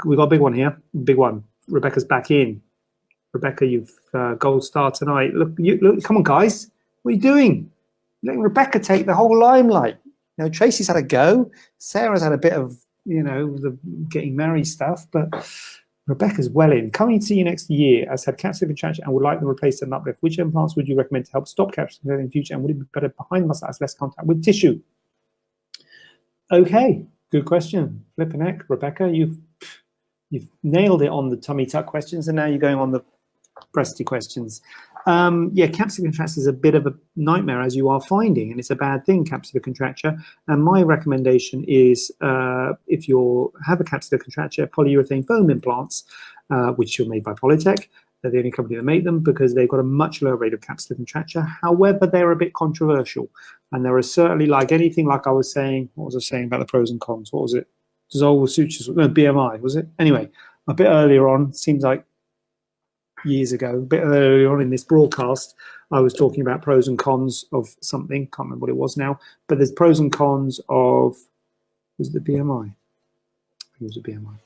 We've got a big one here. Big one. Rebecca's back in. Rebecca, you've gold star tonight. Look, come on, guys. What are you doing? Letting Rebecca take the whole limelight. You know, Tracy's had a go. Sarah's had a bit of, you know, the getting married stuff, but Rebecca's well in. Coming to you next year, as had capsular contracture and would like them replaced and uplift. Which implants would you recommend to help stop capsular in the future, and would it be better behind the muscle as less contact with tissue? Okay, good question. Flipping heck, Rebecca, you've nailed it on the tummy tuck questions, and now you're going on the breasty questions. Yeah, capsular contracture is a bit of a nightmare, as you are finding, and it's a bad thing, capsular contracture. And my recommendation is, if you have a capsular contracture, polyurethane foam implants, which are made by Polytech. They're the only company that make them because they've got a much lower rate of capsular contracture. However, they're a bit controversial, and there are certainly, like anything, like I was saying, what was I saying about the pros and cons? What was it? Dissolvable sutures, no, BMI, was it? Anyway, a bit earlier on, seems like years ago, a bit earlier on in this broadcast, I was talking about pros and cons of something, can't remember what it was now, but there's pros and cons of, was it the BMI? I think it was a BMI.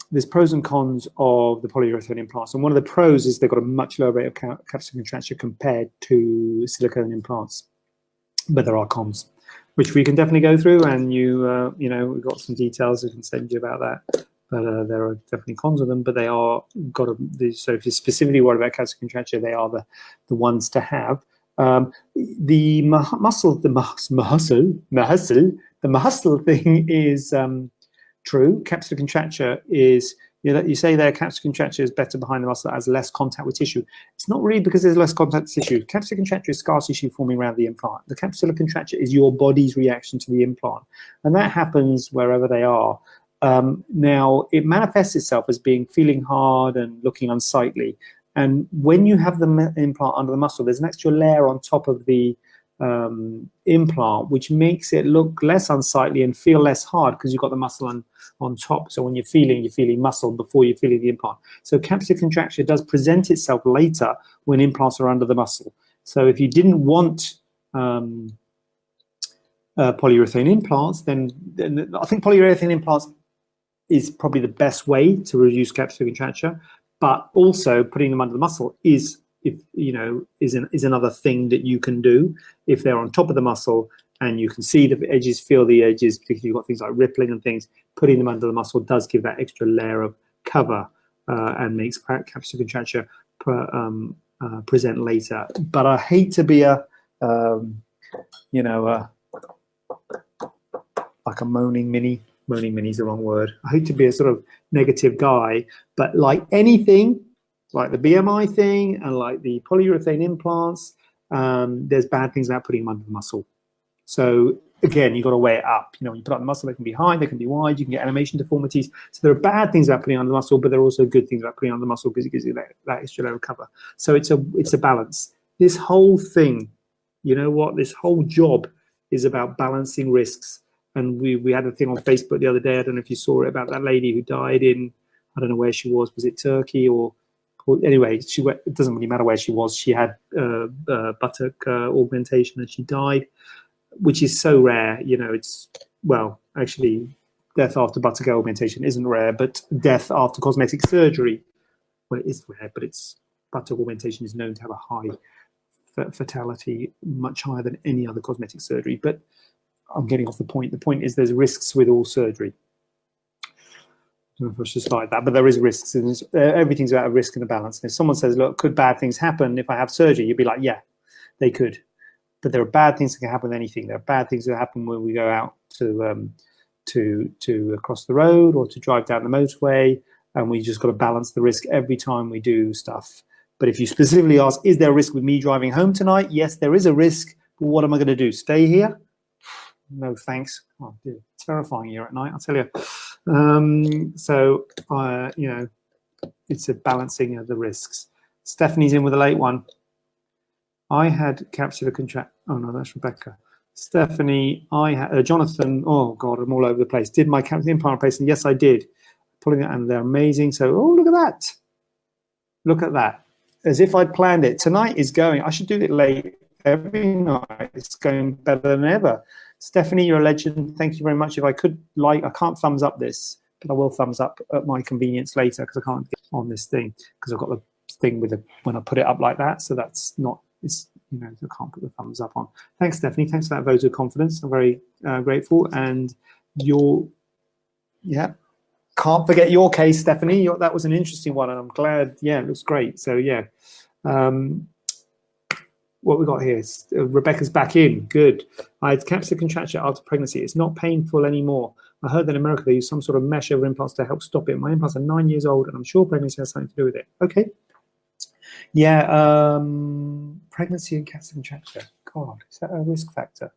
There's pros and cons of the polyurethane implants, and one of the pros is they've got a much lower rate of capsular contracture compared to silicone implants, but there are cons, which we can definitely go through, and you know, we've got some details we can send you about that. But there are definitely cons of them, but they are so if you're specifically worried about capsular contracture, they are the ones to have. The muscle thing is true. Capsular contracture is, you say there capsular contracture is better behind the muscle as less contact with tissue. It's not really because there's less contact with tissue. Capsular contracture is scar tissue forming around the implant. The capsular contracture is your body's reaction to the implant, and that happens wherever they are. Now, it manifests itself as feeling hard and looking unsightly. And when you have the implant under the muscle, there's an extra layer on top of the implant, which makes it look less unsightly and feel less hard because you've got the muscle on top. So when you're feeling muscle before you're feeling the implant. So capsular contracture does present itself later when implants are under the muscle. So if you didn't want polyurethane implants, then I think polyurethane implants is probably the best way to reduce capsular contracture, but also putting them under the muscle is another thing that you can do if they're on top of the muscle and you can see the edges, feel the edges, particularly you've got things like rippling and things. Putting them under the muscle does give that extra layer of cover and makes capsular contracture present later. But I hate to be like a moaning mini. Moaning mini is the wrong word. I hate to be a sort of negative guy, but like anything, like the BMI thing and like the polyurethane implants, there's bad things about putting them under the muscle. So again, you've got to weigh it up. You know, when you put up the muscle, they can be high, they can be wide, you can get animation deformities. So there are bad things about putting it under the muscle, but there are also good things about putting it under the muscle because it gives you that extra layer of cover. So it's a balance. This whole thing, you know what, this whole job is about balancing risks. And we had a thing on Facebook the other day, I don't know if you saw it, about that lady who died in, I don't know where she was it Turkey or anyway, it doesn't really matter where she was. She had buttock augmentation and she died, which is so rare. You know, actually, death after buttock augmentation isn't rare, but death after cosmetic surgery, well, it is rare, but buttock augmentation is known to have a high fatality, much higher than any other cosmetic surgery. But I'm getting off the point. The point is there's risks with all surgery. I don't know if I should start that, but there is risks. And everything's about a risk and a balance. And if someone says, look, could bad things happen if I have surgery? You'd be like, yeah, they could. But there are bad things that can happen with anything. There are bad things that happen when we go out to across the road or to drive down the motorway. And we just got to balance the risk every time we do stuff. But if you specifically ask, is there a risk with me driving home tonight? Yes, there is a risk. But what am I going to do? Stay here? No thanks. Oh, dear. Terrifying here at night, I'll tell you. You know, it's a balancing of the risks. Stephanie's in with a late one. I had capsular contract. Oh no, that's Rebecca. Stephanie, I had Jonathan. Oh God, I'm all over the place. Did my capsular implant replacement? Yes, I did. Pulling it, and they're amazing. So, oh, look at that. Look at that. As if I'd planned it. Tonight is going. I should do it late every night. It's going better than ever. Stephanie, you're a legend. Thank you very much. If I could I can't thumbs up this, but I will thumbs up at my convenience later because I can't get on this thing because I've got the thing with when I put it up like that. So that's not, it's, you know, I can't put the thumbs up on. Thanks, Stephanie. Thanks for that vote of confidence. I'm very grateful. And yeah, can't forget your case, Stephanie. That was an interesting one, and I'm glad. Yeah, it looks great. So yeah. What we got here is Rebecca's back in. Good. I had capsular contracture after pregnancy. It's not painful anymore. I heard that in America they use some sort of mesh over implants to help stop it. My implants are 9 years old, and I'm sure pregnancy has something to do with it. Okay. Yeah. Pregnancy and capsular contracture. God, is that a risk factor?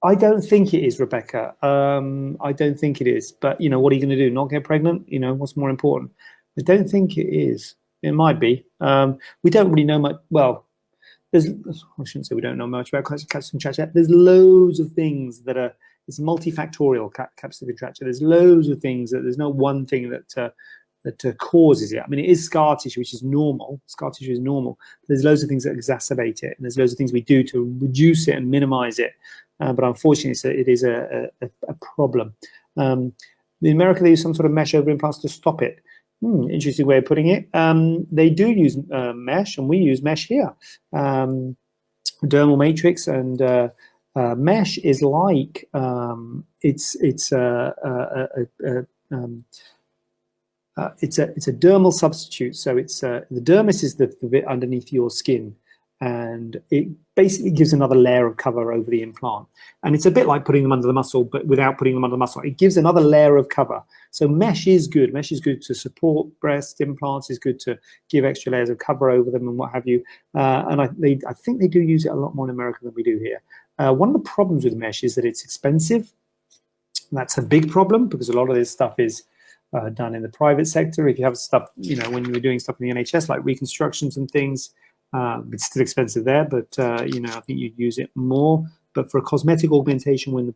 I don't think it is, Rebecca. I don't think it is. But you know, what are you going to do? Not get pregnant? You know, what's more important? I don't think it is. It might be. We don't really know much. Well. I shouldn't say we don't know much about capsular contracture. There's loads of things that are, it's multifactorial capsular contracture. There's loads of things that there's no one thing that causes it. I mean, it is scar tissue, which is normal. Scar tissue is normal. There's loads of things that exacerbate it, and there's loads of things we do to reduce it and minimize it. But unfortunately, it is a problem. In America, they use some sort of mesh over implants to stop it. Interesting way of putting it. They do use mesh, and we use mesh here. Dermal matrix, and mesh is like it's a dermal substitute. So it's the dermis is the bit underneath your skin, and it basically gives another layer of cover over the implant. And it's a bit like putting them under the muscle, but without putting them under the muscle. It gives another layer of cover. So mesh is good. Mesh is good to support breast implants. Is good to give extra layers of cover over them and what have you. And I think they do use it a lot more in America than we do here. One of the problems with mesh is that it's expensive. That's a big problem because a lot of this stuff is done in the private sector. If you have stuff, you know, when you were doing stuff in the NHS, like reconstructions and things, it's still expensive there, but you know, I think you'd use it more. But for a cosmetic augmentation, when the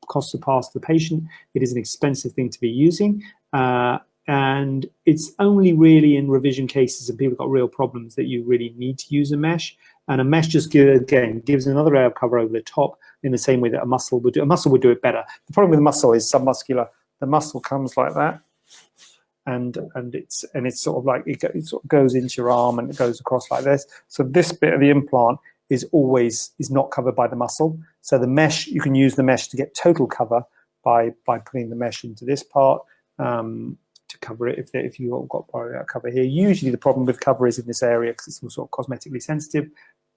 costs are passed to the patient, it is an expensive thing to be using. And it's only really in revision cases and people have got real problems that you really need to use a mesh. And a mesh just gives another layer of cover over the top in the same way that a muscle would do. A muscle would do it better. The problem with the muscle is submuscular. The muscle comes like that. And it's sort of like it sort of goes into your arm and it goes across like this. So this bit of the implant is not covered by the muscle. So the mesh, you can use the mesh to get total cover by putting the mesh into this part to cover it if you've got cover here. Usually the problem with cover is in this area because it's sort of cosmetically sensitive,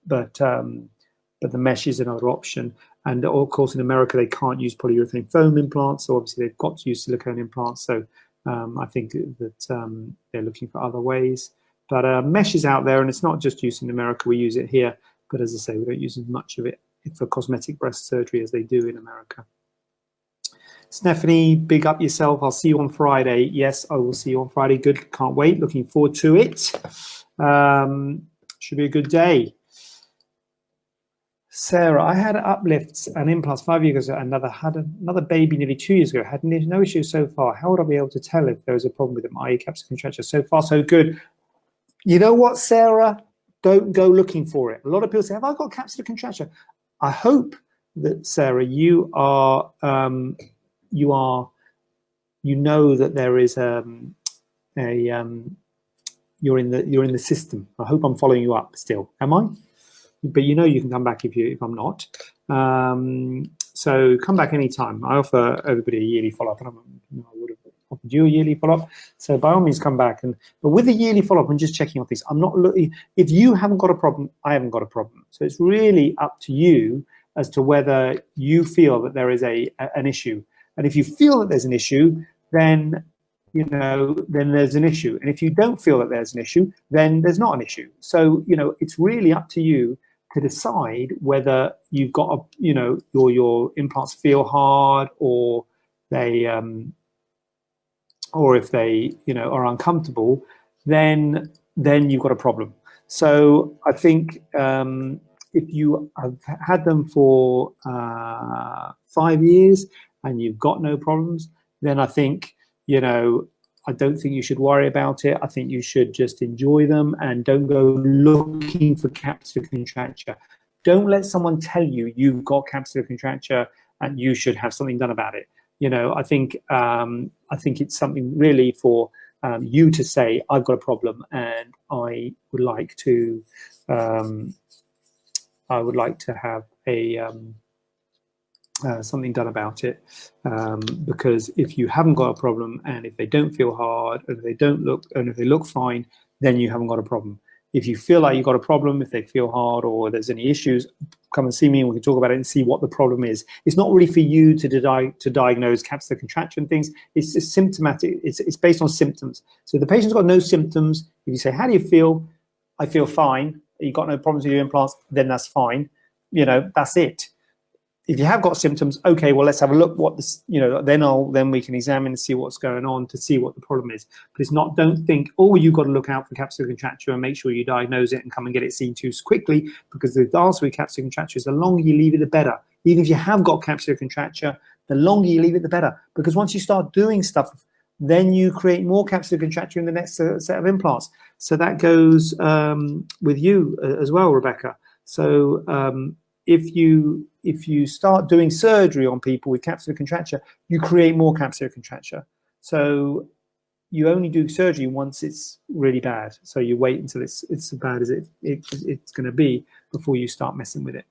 but the mesh is another option. And of course in America they can't use polyurethane foam implants, so obviously they've got to use silicone implants. So I think that they're looking for other ways. But mesh is out there, and it's not just used in America. We use it here, but as I say, we don't use as much of it for cosmetic breast surgery as they do in America. Stephanie, big up yourself. I'll see you on Friday. Yes, I will see you on Friday. Good, can't wait. Looking forward to it. Should be a good day. Sarah, I had uplifts and implants 5 years ago, and had another baby nearly 2 years ago. Had no issues so far. How would I be able to tell if there was a problem with them? I.e. capsular contracture. So far, so good. You know what, Sarah? Don't go looking for it. A lot of people say, have I got capsular contracture? I hope that, Sarah, you know that there is you're in the system. I hope I'm following you up still. Am I? But you know you can come back if I'm not. So come back anytime. I offer everybody a yearly follow-up, and I would have offered you a yearly follow-up. So by all means, come back. But with the yearly follow-up and just checking on things, I'm not looking. If you haven't got a problem, I haven't got a problem. So it's really up to you as to whether you feel that there is an issue. And if you feel that there's an issue, then then there's an issue. And if you don't feel that there's an issue, then there's not an issue. So it's really up to you to decide whether you've got your implants feel hard, or they or if they are uncomfortable, then you've got a problem. So I think if you have had them for 5 years and you've got no problems, then I think I don't think you should worry about it. I think you should just enjoy them and don't go looking for capsular contracture. Don't let someone tell you you've got capsular contracture and you should have something done about it. You know, I think it's something really for you to say, I've got a problem and I would like to have a something done about it, because if you haven't got a problem and if they don't feel hard and if they look fine, then you haven't got a problem. If you feel like you've got a problem, if they feel hard or there's any issues, come and see me and we can talk about it and see what the problem is. It's not really for you to diagnose capsular contracture and things. It's just symptomatic. It's based on symptoms. So the patient's got no symptoms. If you say, how do you feel? I feel fine. You've got no problems with your implants, then that's fine. You know, that's it. If you have got symptoms, okay, well, let's have a look what this, you know, then we can examine and see what's going on to see what the problem is. But it's not, don't think, oh, you've got to look out for capsular contracture and make sure you diagnose it and come and get it seen too quickly, because the answer with capsular contracture is the longer you leave it, the better. Even if you have got capsular contracture, the longer you leave it, the better. Because once you start doing stuff, then you create more capsular contracture in the next set of implants. So that goes with you as well, Rebecca. So if you start doing surgery on people with capsular contracture, you create more capsular contracture. So you only do surgery once it's really bad. So you wait until it's as bad as it's going to be before you start messing with it.